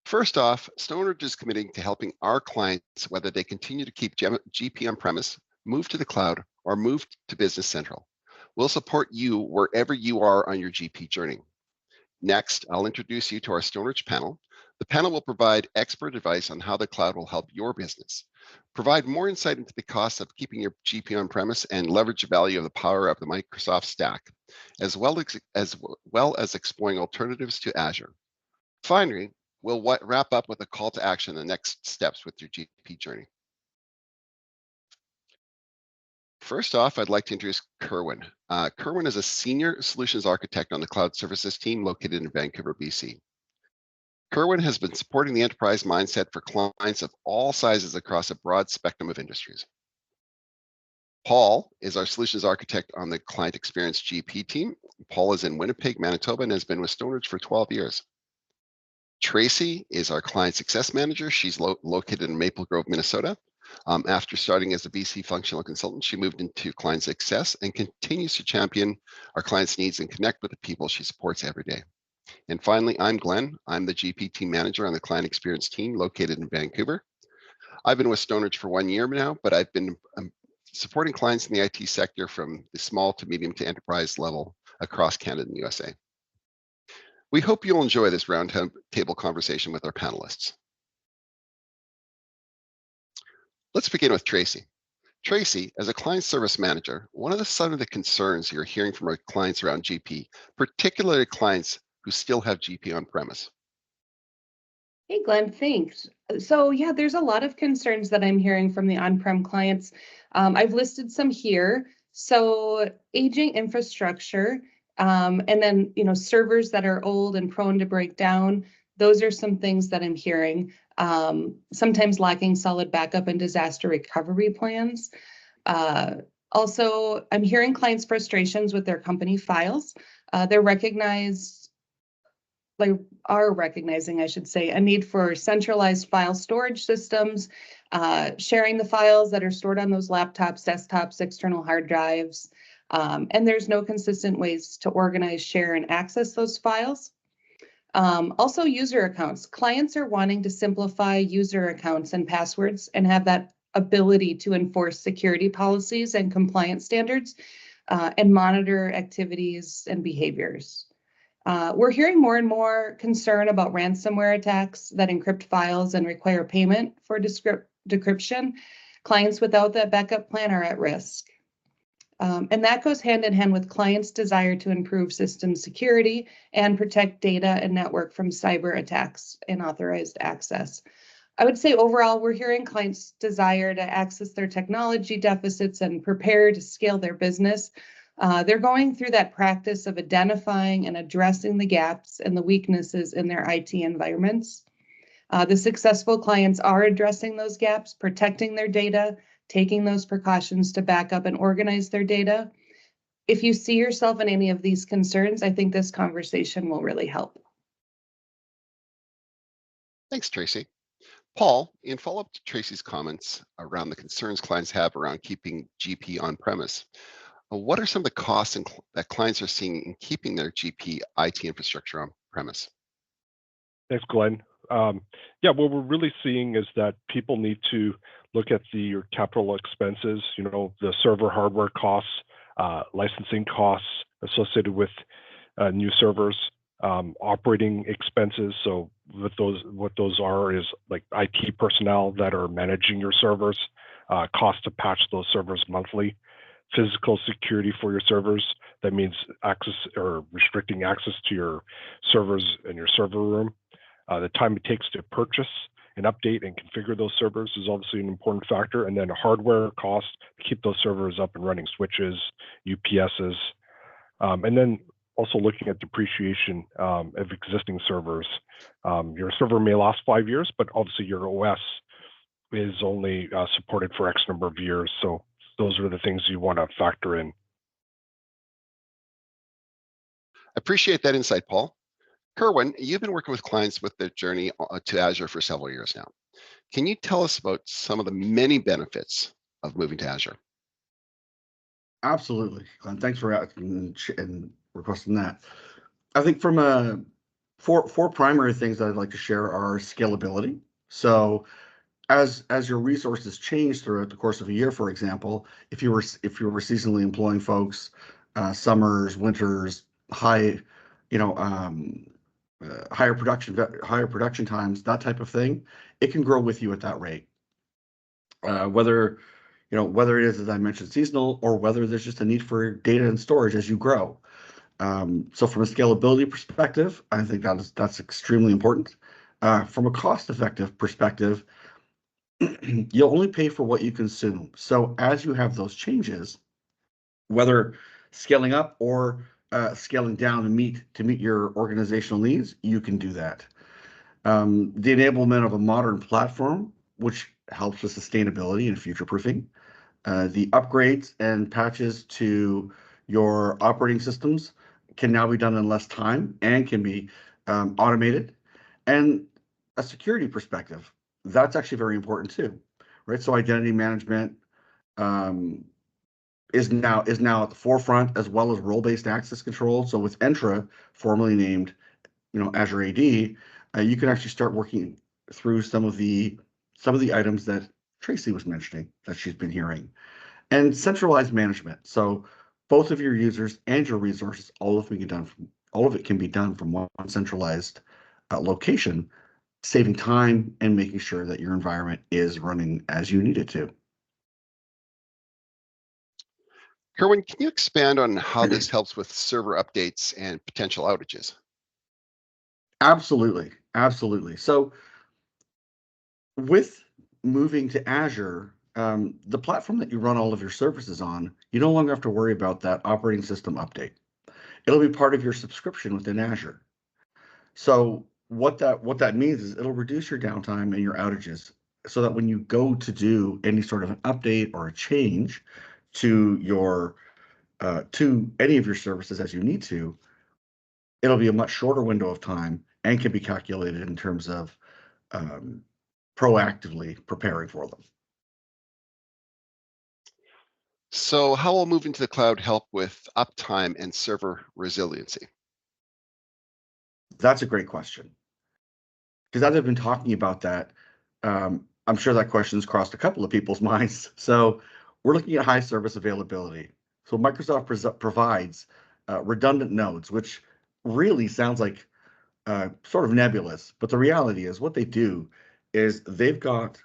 First off, Stoneridge is committing to helping our clients whether they continue to keep GP on premise, move to the cloud, or move to Business Central. We'll support you wherever you are on your GP journey. Next, I'll introduce you to our Stoneridge panel. The panel will provide expert advice on how the cloud will help your business, provide more insight into the costs of keeping your GP on premise, and leverage the value of the power of the Microsoft stack, as well as exploring alternatives to Azure. Finally, we'll wrap up with a call to action and the next steps with your GP journey. First off, I'd like to introduce Kerwin. Kerwin is a senior solutions architect on the cloud services team located in Vancouver, BC. Kerwin has been supporting the enterprise mindset for clients of all sizes across a broad spectrum of industries. Paul is our solutions architect on the client experience GP team. Paul is in Winnipeg, Manitoba, and has been with Stoneridge for 12 years. Tracy is our client success manager. She's located in Maple Grove, Minnesota. After starting as a BC functional consultant, she moved into client success and continues to champion our clients' needs and connect with the people she supports every day. And finally, I'm Glenn. I'm the GP team manager on the client experience team located in Vancouver. I've been with Stoneridge for 1 year now, but I've been supporting clients in the IT sector from the small to medium to enterprise level across Canada and the USA. We hope you'll enjoy this roundtable conversation with our panelists. Let's begin with Tracy. Tracy, as a client service manager, what are some of the concerns you're hearing from our clients around GP, particularly clients who still have GP on premise? Hey, Glenn, thanks. So yeah, there's a lot of concerns that I'm hearing from the on-prem clients. I've listed some here. So aging infrastructure, and then servers that are old and prone to break down. Those are some things that I'm hearing. Sometimes lacking solid backup and disaster recovery plans. Also, I'm hearing clients' frustrations with their company files. They're recognizing, I should say, a need for centralized file storage systems, sharing the files that are stored on those laptops, desktops, external hard drives. And there's no consistent ways to organize, share, and access those files. Also, user accounts. Clients are wanting to simplify user accounts and passwords and have that ability to enforce security policies and compliance standards and monitor activities and behaviors. We're hearing more and more concern about ransomware attacks that encrypt files and require payment for decryption. Clients without that backup plan are at risk. And that goes hand in hand with clients' desire to improve system security and protect data and network from cyber attacks and unauthorized access. I would say overall, we're hearing clients' desire to access their technology deficits and prepare to scale their business. They're going through that practice of identifying and addressing the gaps and the weaknesses in their IT environments. The successful clients are addressing those gaps, protecting their data, taking those precautions to back up and organize their data. If you see yourself in any of these concerns, I think this conversation will really help. Thanks, Tracy. Paul, in follow-up to Tracy's comments around the concerns clients have around keeping GP on premise, what are some of the costs that clients are seeing in keeping their GP IT infrastructure on premise? Thanks, Glenn. Yeah, what we're really seeing is that people need to look at your capital expenses, the server hardware costs, licensing costs associated with new servers, operating expenses. So what those are is like IT personnel that are managing your servers, cost to patch those servers monthly, physical security for your servers. That means access or restricting access to your servers in your server room. The time it takes to purchase and update and configure those servers is obviously an important factor. And then hardware costs to keep those servers up and running, switches, UPSs. And then also looking at depreciation of existing servers. Your server may last 5 years, but obviously your OS is only supported for X number of years. So those are the things you want to factor in. Appreciate that insight, Paul. Kerwin, you've been working with clients with their journey to Azure for several years now. Can you tell us about some of the many benefits of moving to Azure? Absolutely, Glenn. Thanks for asking and requesting that. I think from a four primary things that I'd like to share are scalability. So as your resources change throughout the course of a year, for example, if you were seasonally employing folks, summers, winters, high, higher production times, that type of thing, it can grow with you at that rate. Whether it is, as I mentioned, seasonal, or whether there's just a need for data and storage as you grow. So from a scalability perspective, I think that's extremely important. From a cost-effective perspective, you'll only pay for what you consume. So as you have those changes, whether scaling up or scaling down to meet your organizational needs, you can do that. The enablement of a modern platform, which helps with sustainability and future proofing. The upgrades and patches to your operating systems can now be done in less time and can be automated. And a security perspective, that's actually very important too, right? So identity management is now at the forefront, as well as role-based access control. So with Entra, formerly named Azure AD, you can actually start working through some of the items that Tracy was mentioning that she's been hearing. And centralized management. So both of your users and your resources, all of it can be done from one centralized location, saving time and making sure that your environment is running as you need it to. Kerwin, can you expand on how this helps with server updates and potential outages? Absolutely. So with moving to Azure, the platform that you run all of your services on, you no longer have to worry about that operating system update. It'll be part of your subscription within Azure. So what that means is it'll reduce your downtime and your outages, so that when you go to do any sort of an update or a change to your to any of your services as you need to, it'll be a much shorter window of time and can be calculated in terms of proactively preparing for them. So how will moving to the cloud help with uptime and server resiliency? That's a great question. Because as I've been talking about that, I'm sure that question's crossed a couple of people's minds. So we're looking at high service availability. So Microsoft provides redundant nodes, which really sounds like sort of nebulous, but the reality is what they do is they've got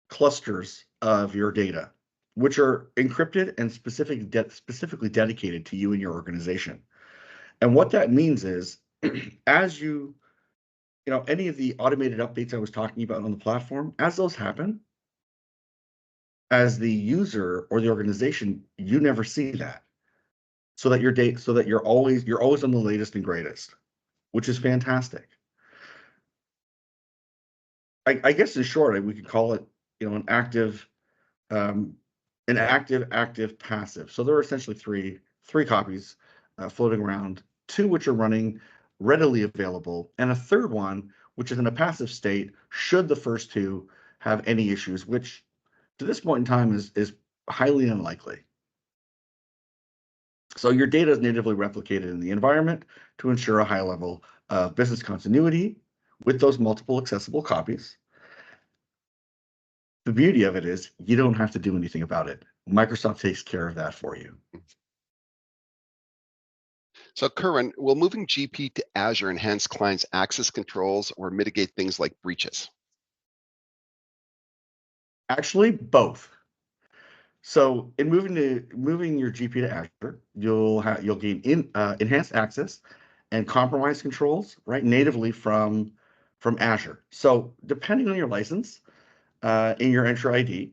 clusters of your data, which are encrypted and specifically dedicated to you and your organization. And what that means is, as any of the automated updates I was talking about on the platform, as those happen, as the user or the organization, you never see that. So that you're always on the latest and greatest, which is fantastic. I guess in short, we could call it, an active, passive. So there are essentially three copies floating around, two which are running readily available, and a third one which is in a passive state should the first two have any issues, which to this point in time is highly unlikely. So your data is natively replicated in the environment to ensure a high level of business continuity with those multiple accessible copies. The beauty of it is you don't have to do anything about it. Microsoft takes care of that for you. So Kerwin, will moving GP to Azure enhance clients' access controls or mitigate things like breaches? Actually, both. So in moving your GP to Azure, you'll gain enhanced access and compromise controls, right, natively from Azure. So depending on your license in your Entra ID,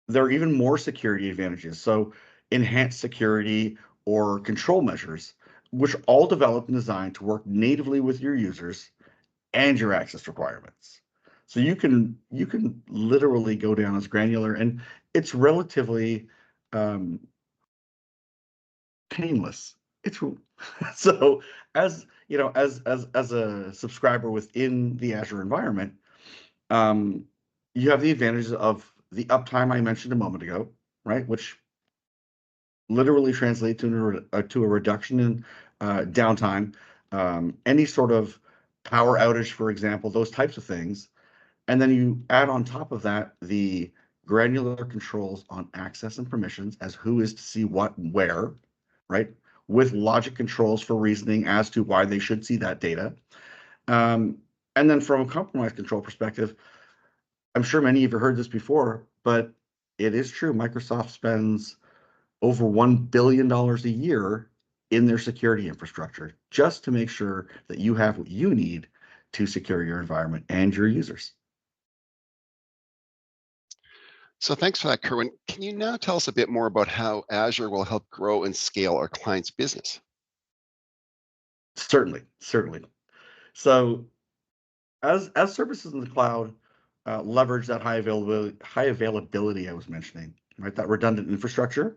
there are even more security advantages. So enhanced security or control measures, which are all developed and designed to work natively with your users and your access requirements. So you can literally go down as granular, and it's relatively painless. It's so as a subscriber within the Azure environment, you have the advantages of the uptime I mentioned a moment ago, right? Which literally translates to a reduction in downtime any sort of power outage, for example, those types of things. And then you add on top of that the granular controls on access and permissions as who is to see what and where, right? With logic controls for reasoning as to why they should see that data. And then from a compromise control perspective, I'm sure many of you have heard this before, but it is true. Microsoft spends over $1 billion a year in their security infrastructure just to make sure that you have what you need to secure your environment and your users. So thanks for that, Kerwin. Can you now tell us a bit more about how Azure will help grow and scale our clients' business? Certainly. So as services in the cloud leverage that high availability I was mentioning, right? That redundant infrastructure.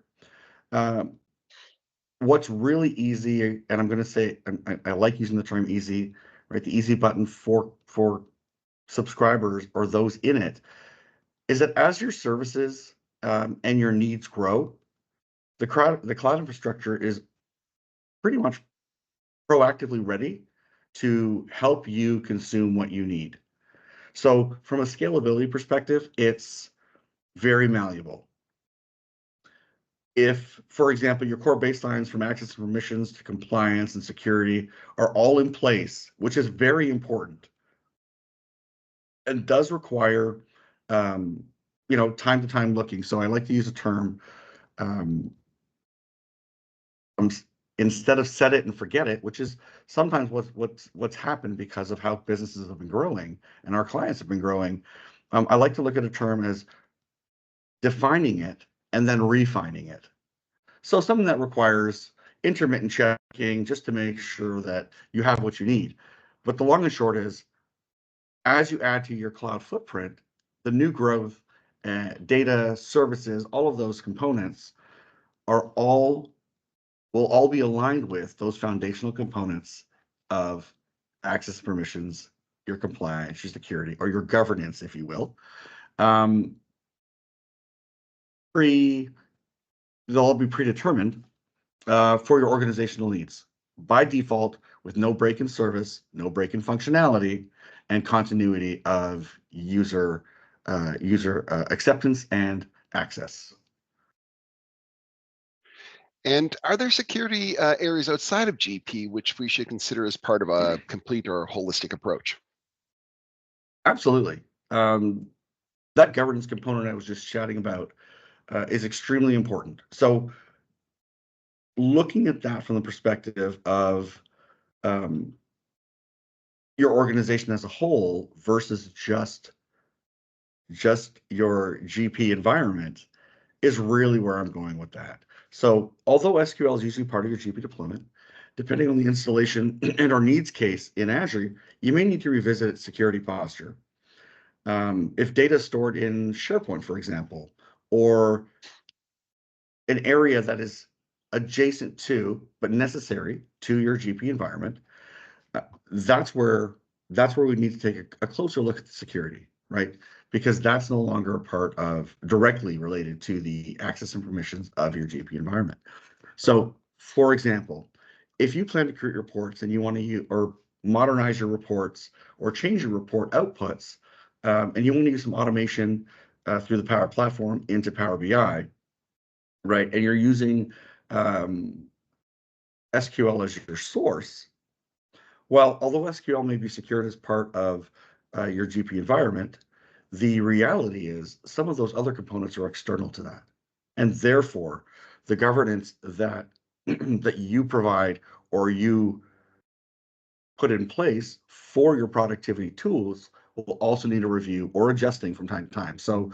What's really easy, and I'm going to say, I like using the term easy, right? The easy button for subscribers or those in it, is that as your services and your needs grow, the cloud infrastructure is pretty much proactively ready to help you consume what you need. So from a scalability perspective, it's very malleable. If, for example, your core baselines from access and permissions to compliance and security are all in place, which is very important and does require, time to time looking. So I like to use a term, um, instead of set it and forget it, which is sometimes what's happened because of how businesses have been growing and our clients have been growing. I like to look at a term as defining it and then refining it. So something that requires intermittent checking just to make sure that you have what you need. But the long and short is, as you add to your cloud footprint, the new growth, data, services, all of those components will all be aligned with those foundational components of access permissions, your compliance, your security, or your governance, if you will. They'll all be predetermined for your organizational needs by default, with no break in service, no break in functionality, and continuity of user acceptance and access. And are there security areas outside of GP which we should consider as part of a complete or holistic approach? Absolutely. That governance component I was just chatting about is extremely important. So looking at that from the perspective of your organization as a whole versus just your GP environment is really where I'm going with that. So although SQL is usually part of your GP deployment, depending on the installation and our needs case in Azure, you may need to revisit security posture. If data is stored in SharePoint, for example, or an area that is adjacent to but necessary to your GP environment, that's where we need to take a closer look at the security, right? Because that's no longer a part of directly related to the access and permissions of your GP environment. So, for example, if you plan to create reports and you want to use or modernize your reports or change your report outputs, and you want to use some automation through the Power Platform into Power BI, right? And you're using SQL as your source. Well, although SQL may be secured as part of your GP environment, the reality is some of those other components are external to that. And therefore, the governance that that you provide or you put in place for your productivity tools will also need a review or adjusting from time to time. So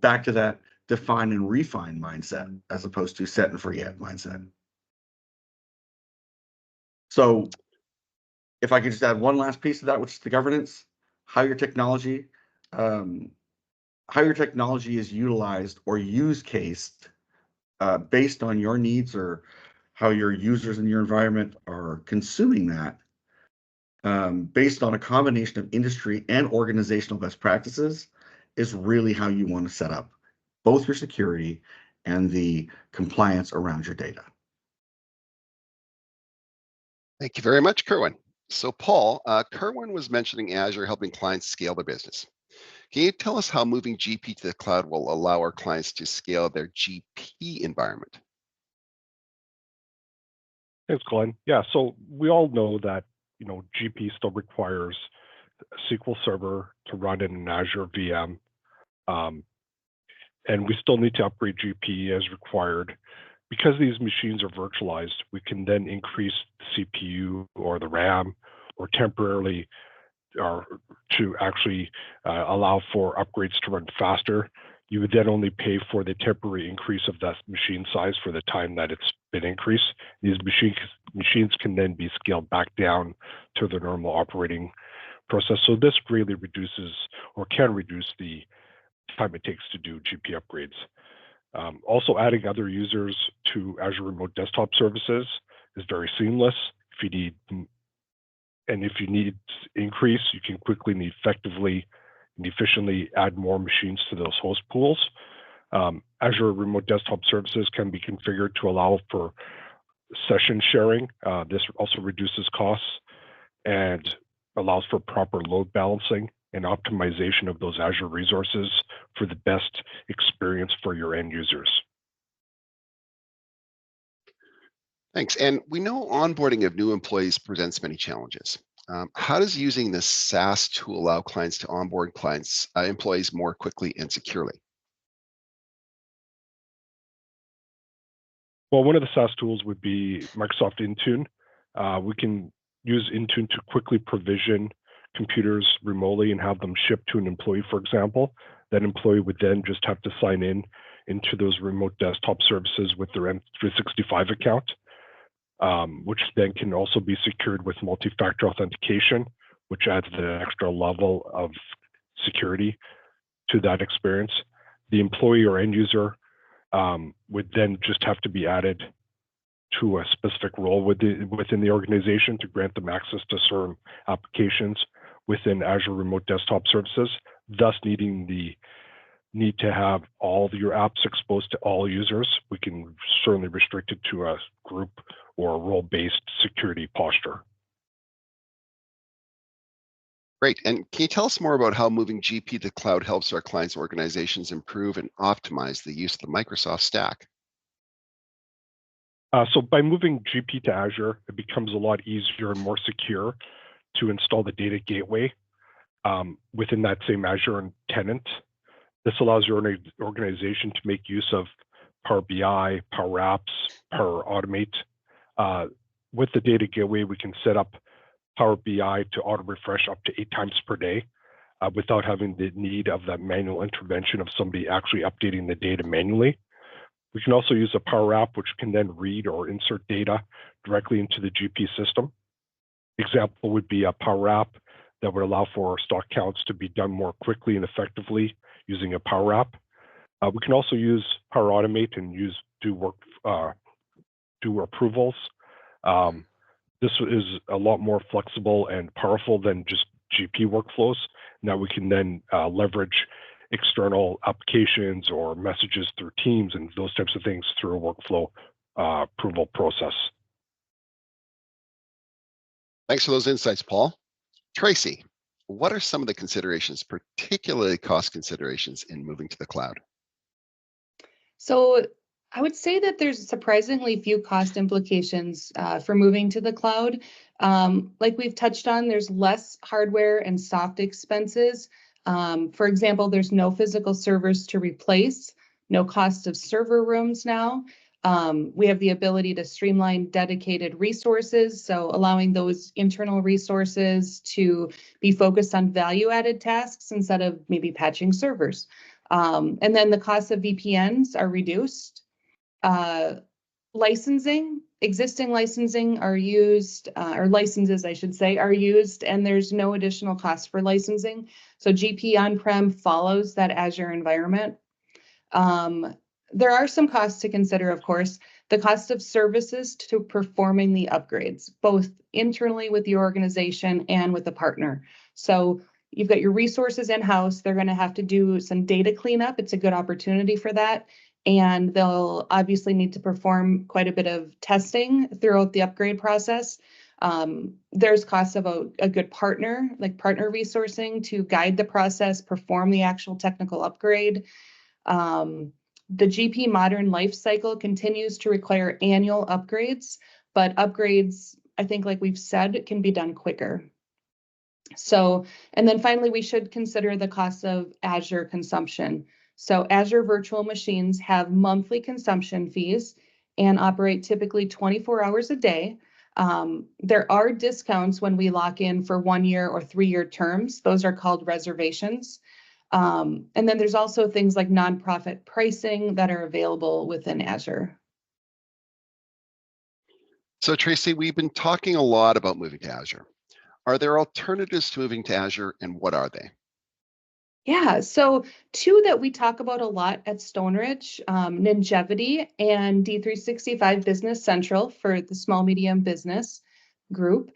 back to that define and refine mindset as opposed to set and forget mindset. So if I could just add one last piece of that, which is the governance, how your technology is utilized or use cased based on your needs or how your users in your environment are consuming that, based on a combination of industry and organizational best practices, is really how you want to set up both your security and the compliance around your data. Thank you very much, Kerwin. So Paul, Kerwin was mentioning Azure helping clients scale their business. Can you tell us how moving GP to the cloud will allow our clients to scale their GP environment? Thanks, Glenn. Yeah, so we all know that GP still requires a SQL Server to run in an Azure VM, and we still need to upgrade GP as required. Because these machines are virtualized, we can then increase the CPU or the RAM, or temporarily, or to actually allow for upgrades to run faster. You would then only pay for the temporary increase of that machine size for the time that it's been increased. These machines can then be scaled back down to the normal operating process. So this greatly reduces, or can reduce, the time it takes to do GP upgrades. Also, adding other users to Azure Remote Desktop Services is very seamless. If you need increase, you can quickly and effectively and efficiently add more machines to those host pools. Azure Remote Desktop Services can be configured to allow for session sharing. This also reduces costs and allows for proper load balancing and optimization of those Azure resources for the best experience for your end users. Thanks. And we know onboarding of new employees presents many challenges. How does using this SaaS tool allow clients to onboard employees more quickly and securely? Well, one of the SaaS tools would be Microsoft Intune. We can use Intune to quickly provision computers remotely and have them shipped to an employee, for example. That employee would then just have to sign in into those remote desktop services with their M365 account, which then can also be secured with multi-factor authentication, which adds the extra level of security to that experience. The employee or end user would then just have to be added to a specific role within the organization to grant them access to certain applications within Azure Remote Desktop Services, thus needing the need to have all of your apps exposed to all users. We can certainly restrict it to a group or a role-based security posture. Great. And can you tell us more about how moving GP to the cloud helps our clients' organizations improve and optimize the use of the Microsoft stack? So by moving GP to Azure, it becomes a lot easier and more secure to install the data gateway within that same Azure tenant. This allows your organization to make use of Power BI, Power Apps, Power Automate. With the data gateway, we can set up Power BI to auto refresh up to 8 times per day without having the need of that manual intervention of somebody actually updating the data manually. We can also use a Power App, which can then read or insert data directly into the GP system. Example would be a Power App that would allow for stock counts to be done more quickly and effectively using a Power App. We can also use Power Automate and do approvals. This is a lot more flexible and powerful than just GP workflows. Now we can then leverage external applications or messages through Teams and those types of things through a workflow approval process. Thanks for those insights, Paul. Tracy, what are some of the considerations, particularly cost considerations, in moving to the cloud? So I would say that there's surprisingly few cost implications for moving to the cloud. Like we've touched on, there's less hardware and soft expenses. For example, there's no physical servers to replace, no cost of server rooms now. We have the ability to streamline dedicated resources, so allowing those internal resources to be focused on value-added tasks instead of maybe patching servers. And then the cost of VPNs are reduced. Existing licensing are used, or licenses, I should say, are used, and there's no additional cost for licensing. So GP on-prem follows that Azure environment. There are some costs to consider, of course. The cost of services to performing the upgrades, both internally with your organization and with the partner. So you've got your resources in-house. They're going to have to do some data cleanup. It's a good opportunity for that. And they'll obviously need to perform quite a bit of testing throughout the upgrade process. There's costs of a good partner, like partner resourcing to guide the process, perform the actual technical upgrade. The GP modern life cycle continues to require annual upgrades, but upgrades, I think, like we've said, can be done quicker. So, and then finally, we should consider the cost of Azure consumption. So Azure virtual machines have monthly consumption fees and operate typically 24 hours a day. There are discounts when we lock in for 1 year or 3-year terms. Those are called reservations. And then there's also things like nonprofit pricing that are available within Azure. So Tracy, we've been talking a lot about moving to Azure. Are there alternatives to moving to Azure, and what are they? Yeah, so 2 that we talk about a lot at Stoneridge, Ningevity and D365 Business Central for the small medium business group.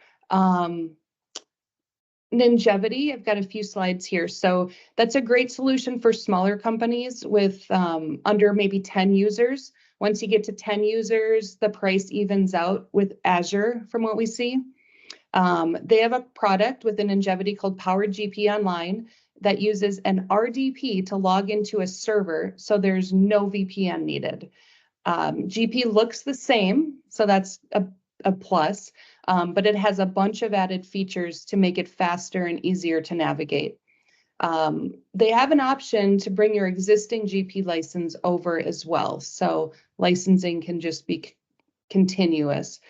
Ningevity, I've got a few slides here. So that's a great solution for smaller companies with under maybe 10 users. Once you get to 10 users, the price evens out with Azure from what we see. They have a product within Ningevity called Powered GP Online that uses an RDP to log into a server, so there's no VPN needed. GP looks the same, so that's a plus, but it has a bunch of added features to make it faster and easier to navigate. They have an option to bring your existing GP license over as well, so licensing can just be continuous.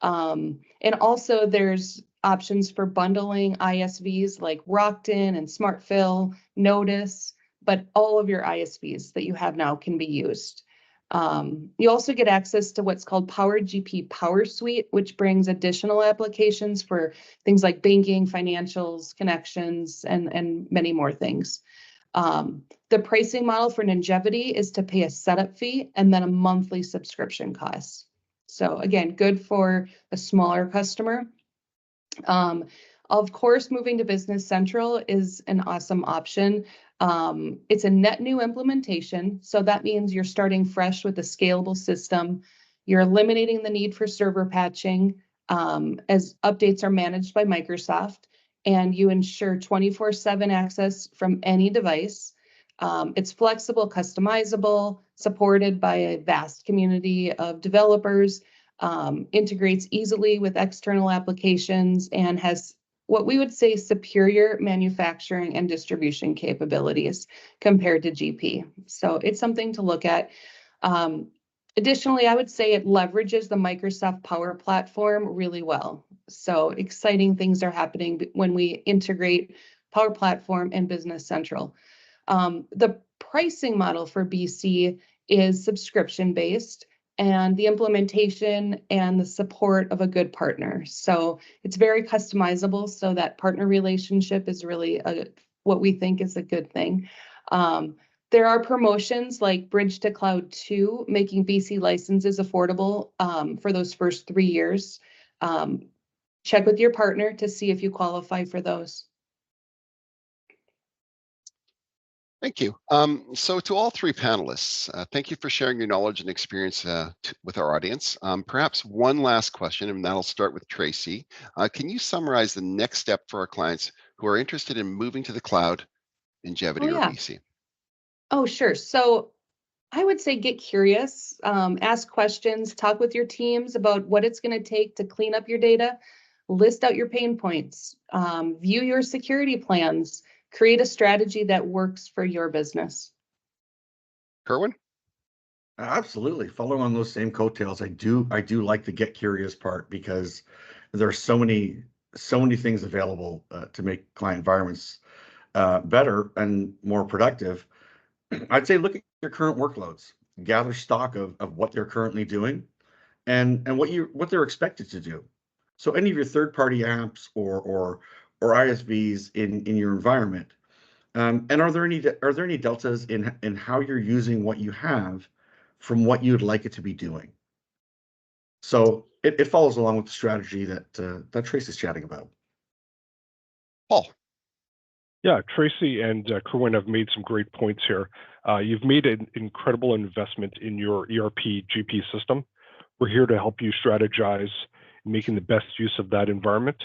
And also there's options for bundling ISVs like Rockton and SmartFill, Notice, but all of your ISVs that you have now can be used. You also get access to what's called Powered GP Power Suite, which brings additional applications for things like banking, financials, connections, and many more things. The pricing model for Ningevity is to pay a setup fee and then a monthly subscription cost. So again, good for a smaller customer. Of course, moving to Business Central is an awesome option. It's a net new implementation, so that means you're starting fresh with a scalable system. You're eliminating the need for server patching as updates are managed by Microsoft, and you ensure 24/7 access from any device. It's flexible, customizable, supported by a vast community of developers, integrates easily with external applications, and has what we would say superior manufacturing and distribution capabilities compared to GP. So it's something to look at. Additionally, I would say it leverages the Microsoft Power Platform really well. So exciting things are happening when we integrate Power Platform and Business Central. The pricing model for BC is subscription-based, and the implementation and the support of a good partner. So it's very customizable, so that partner relationship is really what we think is a good thing. There are promotions like Bridge to Cloud 2, making BC licenses affordable for those first 3 years. Check with your partner to see if you qualify for those. Thank you. So to all 3 panelists, thank you for sharing your knowledge and experience with our audience. Perhaps one last question, and that'll start with Tracy. Can you summarize the next step for our clients who are interested in moving to the cloud, Ningevity or BC? Oh, sure. So I would say get curious, ask questions, talk with your teams about what it's going to take to clean up your data, list out your pain points, view your security plans, create a strategy that works for your business. Kerwin? Absolutely. Following on those same coattails, I do like the get curious part, because there are so many things available to make client environments better and more productive. I'd say look at your current workloads, gather stock of what they're currently doing and what they're expected to do. So any of your third-party apps or ISVs in your environment, and are there any deltas in how you're using what you have from what you'd like it to be doing? So it follows along with the strategy that Trace is chatting about. Paul. Yeah, Tracy and Kerwin have made some great points here. You've made an incredible investment in your ERP GP system. We're here to help you strategize making the best use of that environment.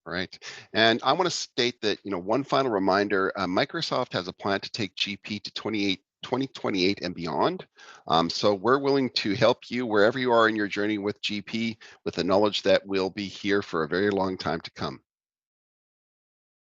Right. And I want to state that, one final reminder, Microsoft has a plan to take GP to 2028 and beyond. So we're willing to help you wherever you are in your journey with GP, with the knowledge that we'll be here for a very long time to come.